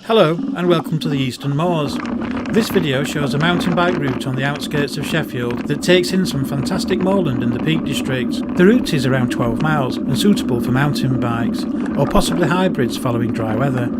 Hello and welcome to the Eastern Moors. This video shows a mountain bike route on the outskirts of Sheffield that takes in some fantastic moorland in the Peak District. The route is around 12 miles and suitable for mountain bikes or possibly hybrids following dry weather.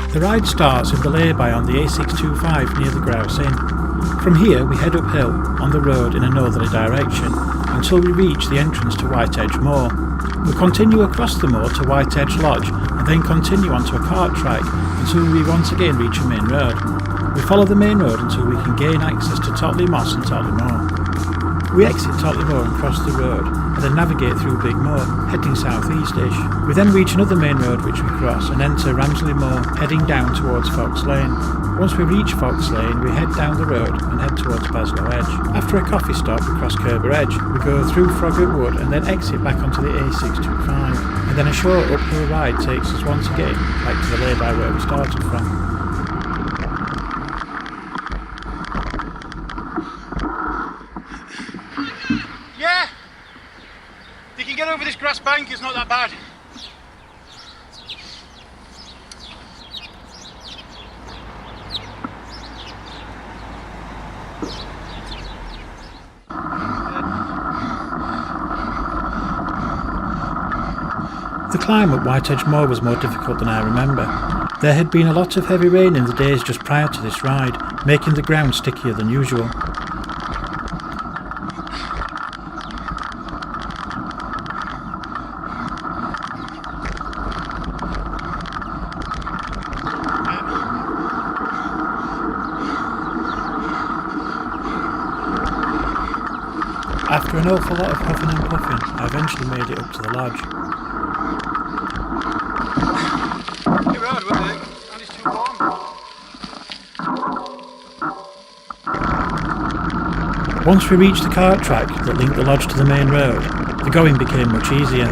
The ride starts in the Layby on the A625 near the Grouse Inn. From here we head uphill on the road in a northerly direction until we reach the entrance to Edge Moor. We continue across the moor to Edge Lodge and then continue onto a cart track until we once again reach a main road. We follow the main road until we can gain access to Totley Moor and Totley Moor. We exit Totley Moor and cross the road and then navigate through Big Moor, heading south-east-ish. We then reach another main road which we cross and enter Ramsley Moor, heading down towards Fox Lane. Once we reach Fox Lane, we head down the road and head towards Baslow Edge. After a coffee stop, we cross Curbar Edge. We go through Froggat Wood and then exit back onto the A625. And then a short uphill ride takes us once again back to the Layby where we started from. Yeah! You can get over this grass bank, it's not that bad. The climb up Edge Moor was more difficult than I remember. There had been a lot of heavy rain in the days just prior to this ride, making the ground stickier than usual. After an awful lot of huffing and puffing, I eventually made it up to the lodge. You're hard work, and it's too warm. Once we reached the cart track that linked the lodge to the main road, the going became much easier.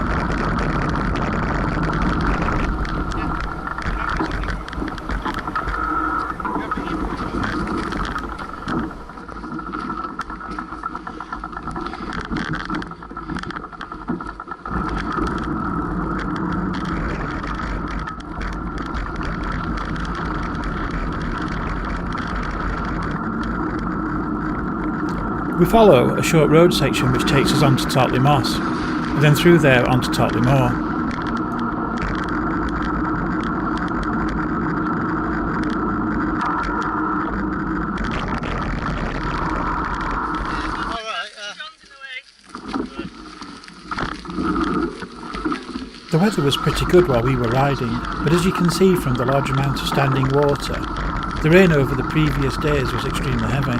We follow a short road section which takes us onto Totley Moss, and then through there onto Totley Moor. The weather was pretty good while we were riding, but as you can see from the large amount of standing water, the rain over the previous days was extremely heavy.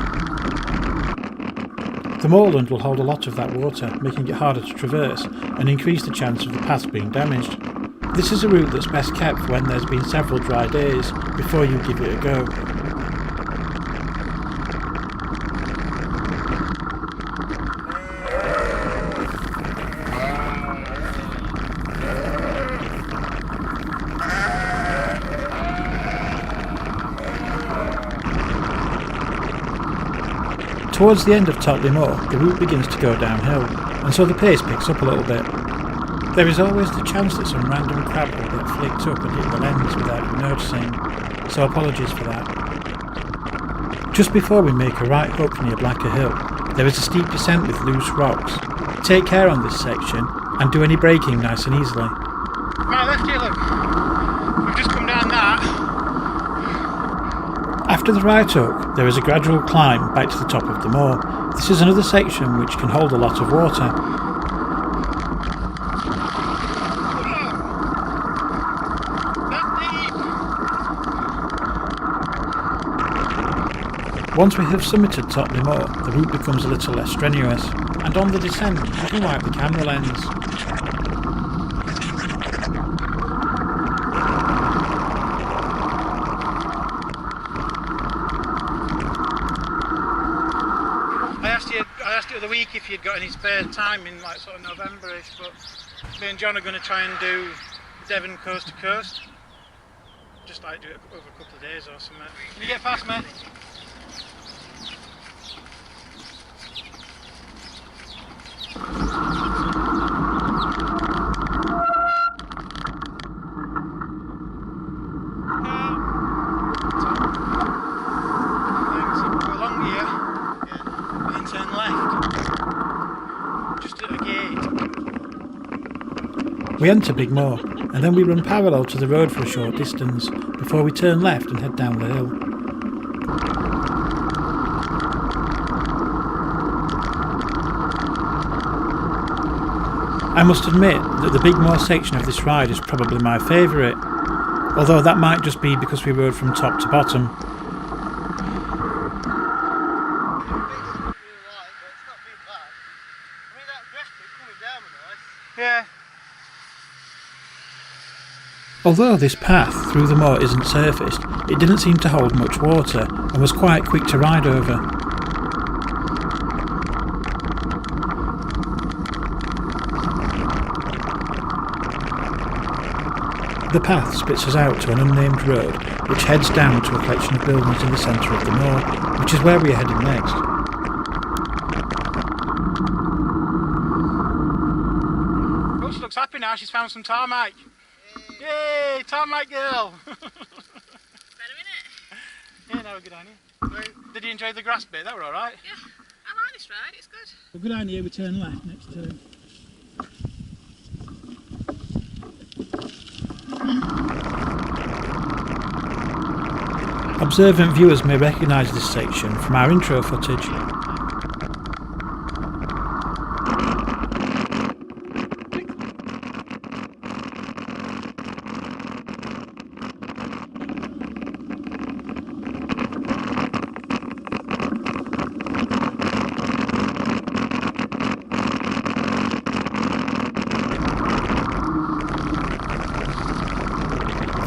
The moorland will hold a lot of that water, making it harder to traverse and increase the chance of the path being damaged. This is a route that's best kept for when there's been several dry days before you give it a go. Towards the end of Totley Moor, the route begins to go downhill, and so the pace picks up a little bit. There is always the chance that some random crab will get flicked up and hit the lens without you noticing, so apologies for that. Just before we make a right hook near Blacker Hill, there is a steep descent with loose rocks. Take care on this section, and do any braking nice and easily. Right, left here, look. We've just come down that. After the right hook, there is a gradual climb back to the top of the moor. This is another section which can hold a lot of water. Once we have summited Totley Moor, the route becomes a little less strenuous, and on the descent you can wipe the camera lens. I asked you the other week if you'd got any spare time in like sort of November-ish, but me and John are going to try and do Devon coast to coast. just like do it over a couple of days or something. Can you get past me? We enter Big Moor, and then we run parallel to the road for a short distance before we turn left and head down the hill. I must admit that the Big Moor section of this ride is probably my favourite, although that might just be because we rode from top to bottom. Yeah. Although this path through the moor isn't surfaced, it didn't seem to hold much water and was quite quick to ride over. The path splits us out to an unnamed road which heads down to a collection of buildings in the centre of the moor, which is where we are heading next. Oh, she looks happy now, she's found some tarmac. Yay, tarmac girl! Better, innit? Yeah, now we're good on you. Did you enjoy the grass bit? That were alright? Yeah, I like this ride, it's good. We'll go down here, we turn left next turn. Observant viewers may recognise this section from our intro footage.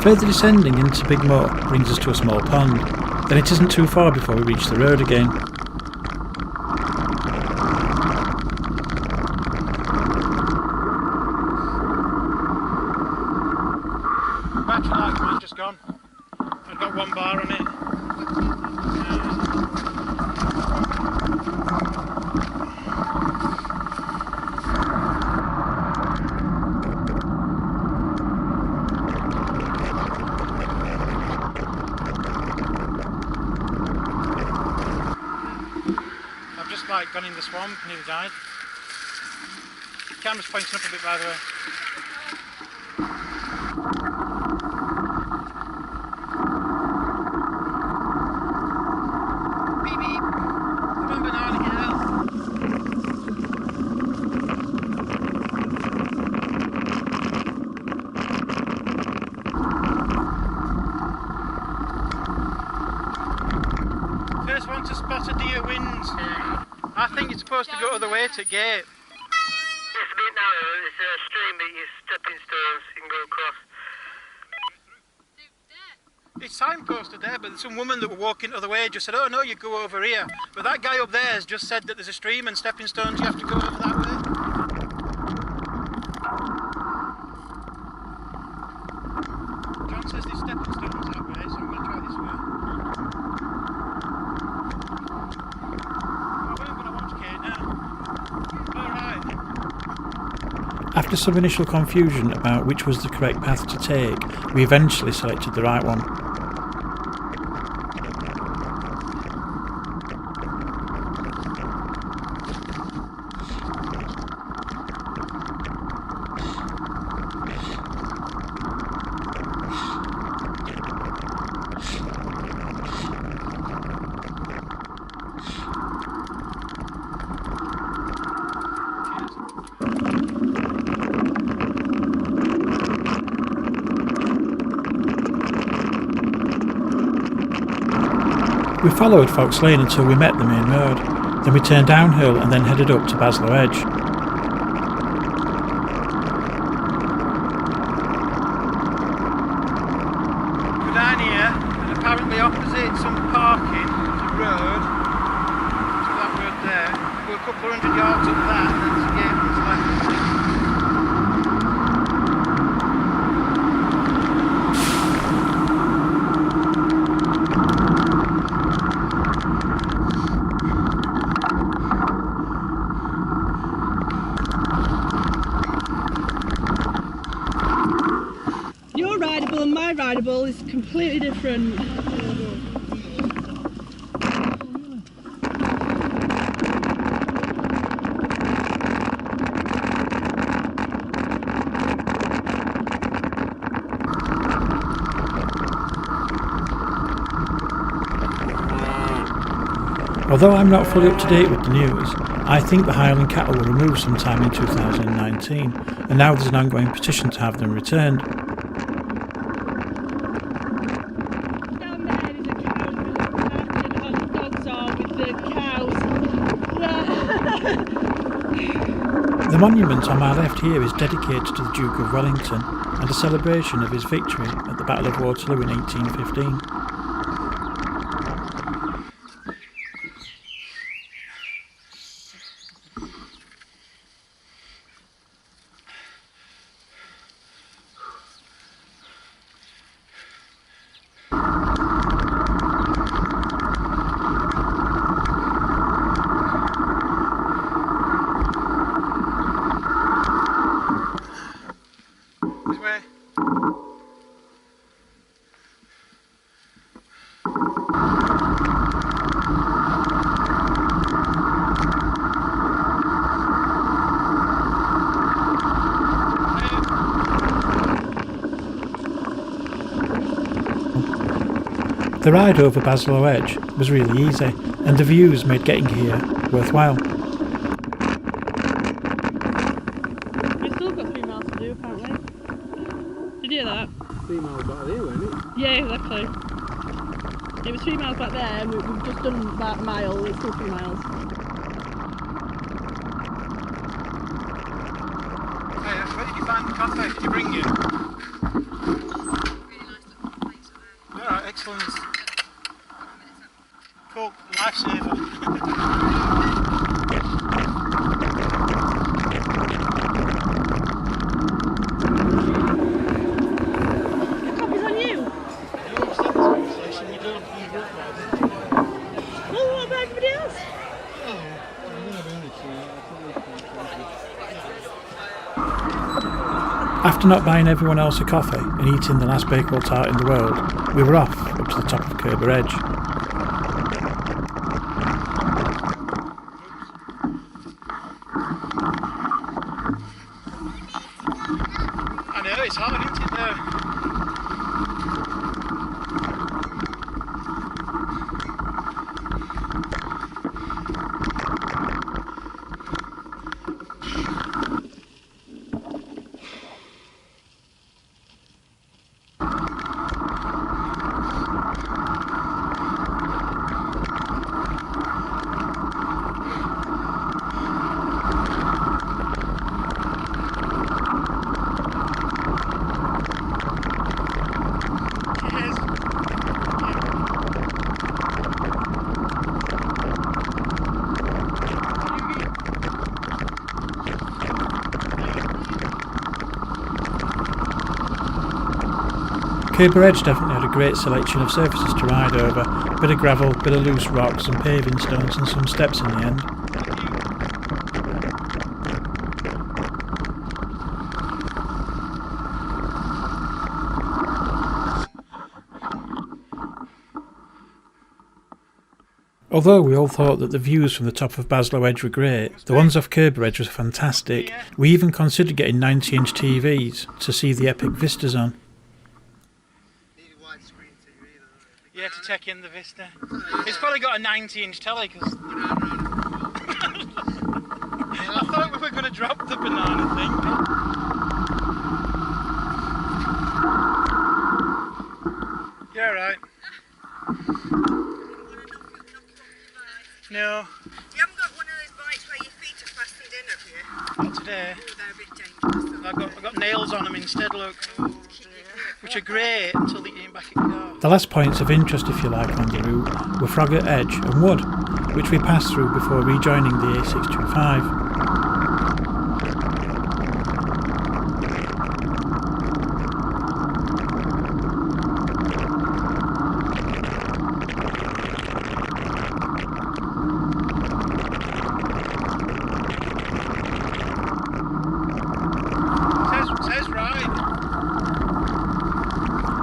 Further descending into Big Moor brings us to a small pond, then it isn't too far before we reach the road again. Battery light mine's just gone. I've got one bar on it. Like gone in the swamp, nearly died. Camera's pointing up a bit, by the way. Beep beep. Come on, banana girl. First one to spot a deer wins. I think you're supposed to go the way to gate. It's a bit narrow, it's a stream that you stepping stones, you can go across. It's signposted there, but some woman that were walking the other way just said, oh no, you go over here. But that guy up there has just said that there's a stream and stepping stones, you have to go over that way. John says there's stepping stones that way, so I'm going to try this way. After some initial confusion about which was the correct path to take, we eventually selected the right one. We followed Fox Lane until we met the main road, then we turned downhill and then headed up to Baslow Edge. We're down here, and apparently opposite some parking, there's a road, so that road there, go a couple of 100 yards up that, and there's a gate on the left. incredible. It's completely different. Although I'm not fully up to date with the news, I think the Highland cattle were removed sometime in 2019, and now there's an ongoing petition to have them returned. Down there is a cow and the dogs are with the cows. The monument on my left here is dedicated to the Duke of Wellington and a celebration of his victory at the Battle of Waterloo in 1815. The ride over Baslow Edge was really easy, and the views made getting here worthwhile. We've still got 3 miles to do apparently. Did you hear that? 3 miles back there, wasn't it? Yeah, exactly. It was 3 miles back there and we've just done about a mile, it's still 3 miles. Hey, where did you find the cafe? Did you bring it? Alright, excellent. Cool, lifesaver. The copy's on you? Well, what about everybody else? After not buying everyone else a coffee and eating the last bakewell tart in the world, we were off up to the top of Curbar Edge. I know, it's hard, isn't it, though? Curbar Edge definitely had a great selection of surfaces to ride over, bit of gravel, bit of loose rocks, some paving stones and some steps in the end. Although we all thought that the views from the top of Baslow Edge were great, the ones off Curbar Edge were fantastic. We even considered getting 90-inch TVs to see the epic vistas on. Yeah, to take in the vista. It's probably got a 90-inch telly because I thought we were going to drop the banana thing. Yeah, right. No. You haven't got one of those bikes where your feet are fastened in, have you? Not today. Oh, they're a bit dangerous. I've got nails on them instead, look. Which are great until they get back at your car. The last points of interest, if you like, on the route were Froggat Edge and Wood, which we passed through before rejoining the A625.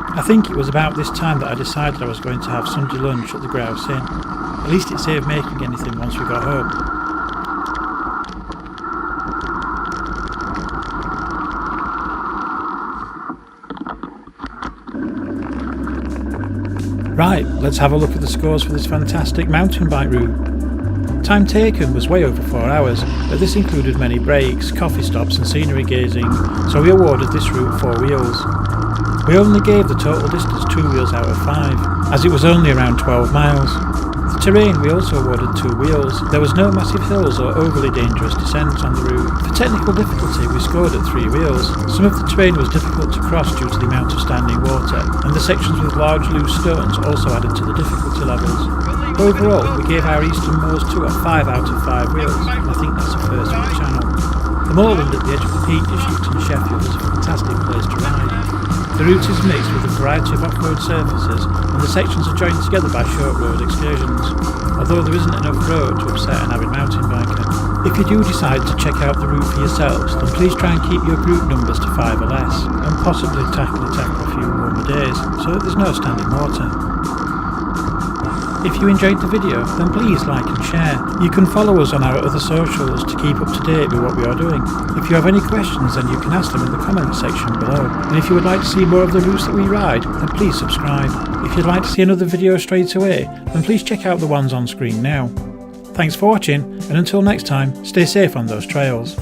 I think it was about this time that I decided I was going to have Sunday lunch at the Grouse Inn. At least it saved making anything once we got home. Right, let's have a look at the scores for this fantastic mountain bike route. Time taken was way over 4 hours, but this included many breaks, coffee stops and scenery gazing, so we awarded this route 4 wheels. We only gave the total distance 2 wheels out of 5, as it was only around 12 miles. The terrain we also awarded 2 wheels. There was no massive hills or overly dangerous descents on the route. For technical difficulty we scored at 3 wheels. Some of the terrain was difficult to cross due to the amount of standing water, and the sections with large loose stones also added to the difficulty levels. Overall, we gave our Eastern Moors tour 5 out of 5 wheels, and I think that's a first for the channel. The Moorland at the edge of the Peak District in Sheffield is a fantastic place to ride. The route is mixed with a variety of off-road surfaces, and the sections are joined together by short road excursions, although there isn't enough road to upset an avid mountain biker. If you do decide to check out the route for yourselves, then please try and keep your group numbers to 5 or less, and possibly tackle a few warmer days, so that there's no standing water. If you enjoyed the video, then please like and share. You can follow us on our other socials to keep up to date with what we are doing. If you have any questions, then you can ask them in the comments section below. And if you would like to see more of the routes that we ride, then please subscribe. If you'd like to see another video straight away, then please check out the ones on screen now. Thanks for watching, and until next time, stay safe on those trails.